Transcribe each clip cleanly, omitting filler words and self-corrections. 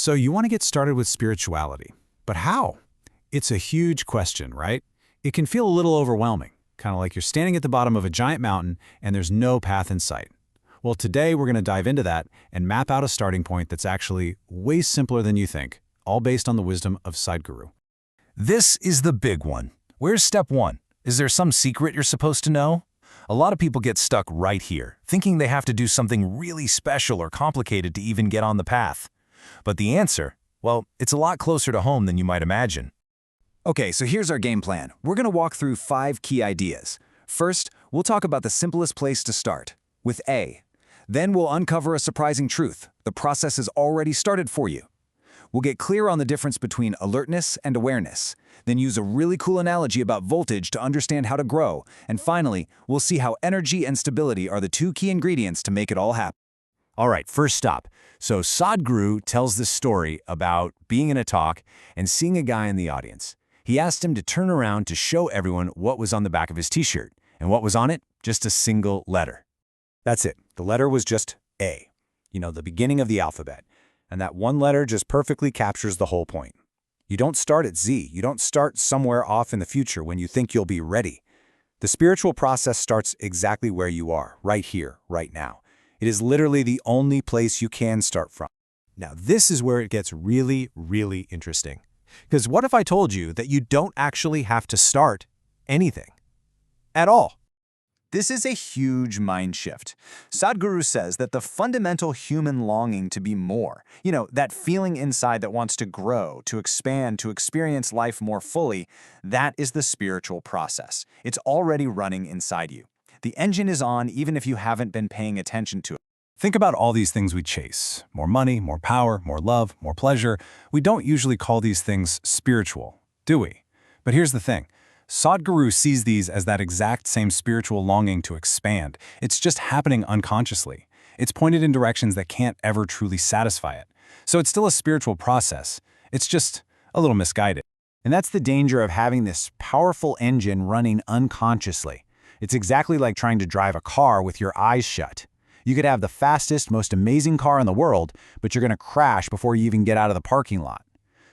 So you want to get started with spirituality, but how? It's a huge question, right? It can feel a little overwhelming, kind of like you're standing at the bottom of a giant mountain and there's no path in sight. Well, today we're going to dive into that and map out a starting point that's actually way simpler than you think, all based on the wisdom of Sadhguru. This is the big one. Where's step one? Is there some secret you're supposed to know? A lot of people get stuck right here, thinking they have to do something really special or complicated to even get on the path. But the answer, well, it's a lot closer to home than you might imagine. Okay, so here's our game plan. We're going to walk through 5 key ideas. First, we'll talk about the simplest place to start, with A. Then we'll uncover a surprising truth. The process is already started for you. We'll get clear on the difference between alertness and awareness, then use a really cool analogy about voltage to understand how to grow, and finally, we'll see how energy and stability are the 2 key ingredients to make it all happen. All right, first stop. So Sadhguru tells this story about being in a talk and seeing a guy in the audience. He asked him to turn around to show everyone what was on the back of his t-shirt. And what was on it? Just a single letter. That's it. The letter was just A. The beginning of the alphabet. And that one letter just perfectly captures the whole point. You don't start at Z. You don't start somewhere off in the future when you think you'll be ready. The spiritual process starts exactly where you are, right here, right now. It is literally the only place you can start from. Now, this is where it gets really, really interesting. Because what if I told you that you don't actually have to start anything at all? This is a huge mind shift. Sadhguru says that the fundamental human longing to be more, that feeling inside that wants to grow, to expand, to experience life more fully, that is the spiritual process. It's already running inside you. The engine is on even if you haven't been paying attention to it. Think about all these things we chase. More money, more power, more love, more pleasure. We don't usually call these things spiritual, do we? But here's the thing. Sadhguru sees these as that exact same spiritual longing to expand. It's just happening unconsciously. It's pointed in directions that can't ever truly satisfy it. So it's still a spiritual process. It's just a little misguided. And that's the danger of having this powerful engine running unconsciously. It's exactly like trying to drive a car with your eyes shut. You could have the fastest, most amazing car in the world, but you're going to crash before you even get out of the parking lot.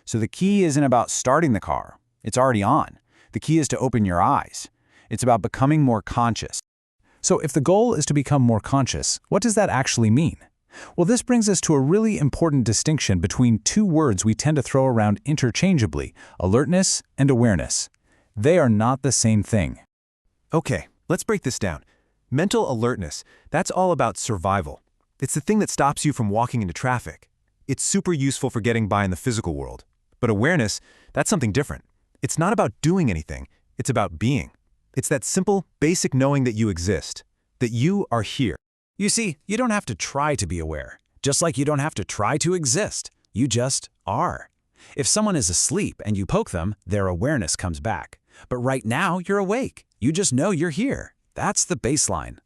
So the key isn't about starting the car. It's already on. The key is to open your eyes. It's about becoming more conscious. So if the goal is to become more conscious, what does that actually mean? Well, this brings us to a really important distinction between 2 words we tend to throw around interchangeably, alertness and awareness. They are not the same thing. Okay, let's break this down. Mental alertness, that's all about survival. It's the thing that stops you from walking into traffic. It's super useful for getting by in the physical world. But awareness, that's something different. It's not about doing anything, it's about being. It's that simple, basic knowing that you exist, that you are here. You see, you don't have to try to be aware, just like you don't have to try to exist. You just are. If someone is asleep and you poke them, their awareness comes back. But right now, you're awake. You just know you're here. That's the baseline.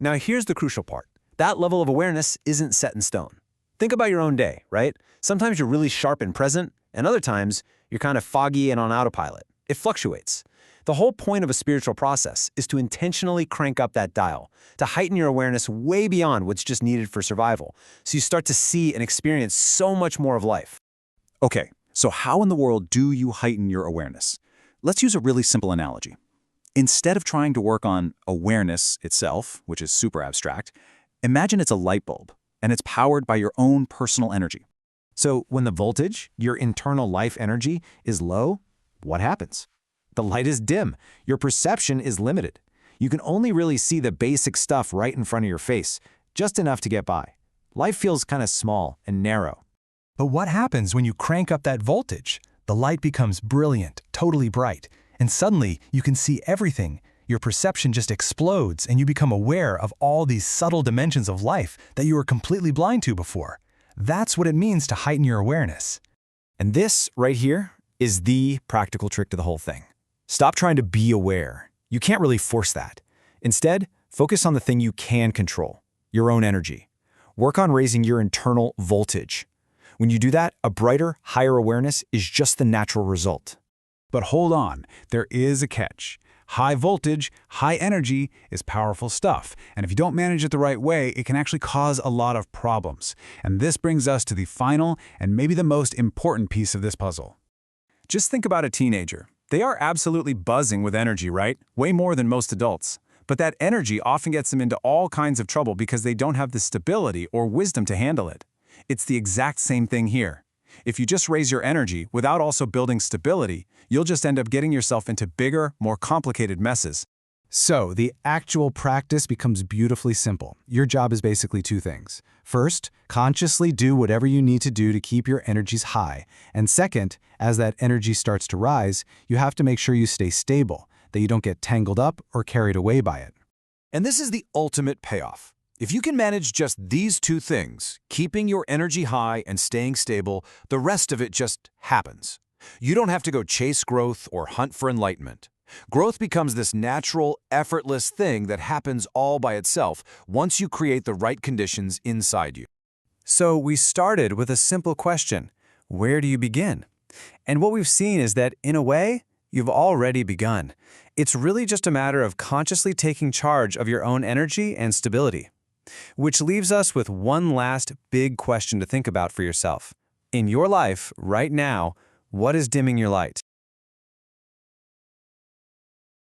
Now here's the crucial part. That level of awareness isn't set in stone. Think about your own day, right? Sometimes you're really sharp and present, and other times you're kind of foggy and on autopilot. It fluctuates. The whole point of a spiritual process is to intentionally crank up that dial, to heighten your awareness way beyond what's just needed for survival, so you start to see and experience so much more of life. Okay, so how in the world do you heighten your awareness? Let's use a really simple analogy. Instead of trying to work on awareness itself, which is super abstract, imagine it's a light bulb, and it's powered by your own personal energy. So when the voltage, your internal life energy, is low, what happens? The light is dim. Your perception is limited. You can only really see the basic stuff right in front of your face, just enough to get by. Life feels kind of small and narrow. But what happens when you crank up that voltage? The light becomes brilliant, totally bright, and suddenly you can see everything. Your perception just explodes and you become aware of all these subtle dimensions of life that you were completely blind to before. That's what it means to heighten your awareness. And this right here is the practical trick to the whole thing. Stop trying to be aware. You can't really force that. Instead, focus on the thing you can control, your own energy. Work on raising your internal voltage. When you do that, a brighter, higher awareness is just the natural result. But hold on, there is a catch. High voltage, high energy is powerful stuff, and if you don't manage it the right way, it can actually cause a lot of problems. And this brings us to the final and maybe the most important piece of this puzzle. Just think about a teenager. They are absolutely buzzing with energy, right? Way more than most adults. But that energy often gets them into all kinds of trouble because they don't have the stability or wisdom to handle it. It's the exact same thing here. If you just raise your energy without also building stability, you'll just end up getting yourself into bigger, more complicated messes. So, the actual practice becomes beautifully simple. Your job is basically two things. First, consciously do whatever you need to do to keep your energies high. And second, as that energy starts to rise, you have to make sure you stay stable, that you don't get tangled up or carried away by it. And this is the ultimate payoff. If you can manage just these two things, keeping your energy high and staying stable, the rest of it just happens. You don't have to go chase growth or hunt for enlightenment. Growth becomes this natural, effortless thing that happens all by itself once you create the right conditions inside you. So we started with a simple question: where do you begin? And what we've seen is that, in a way, you've already begun. It's really just a matter of consciously taking charge of your own energy and stability. Which leaves us with one last big question to think about for yourself. In your life, right now, what is dimming your light?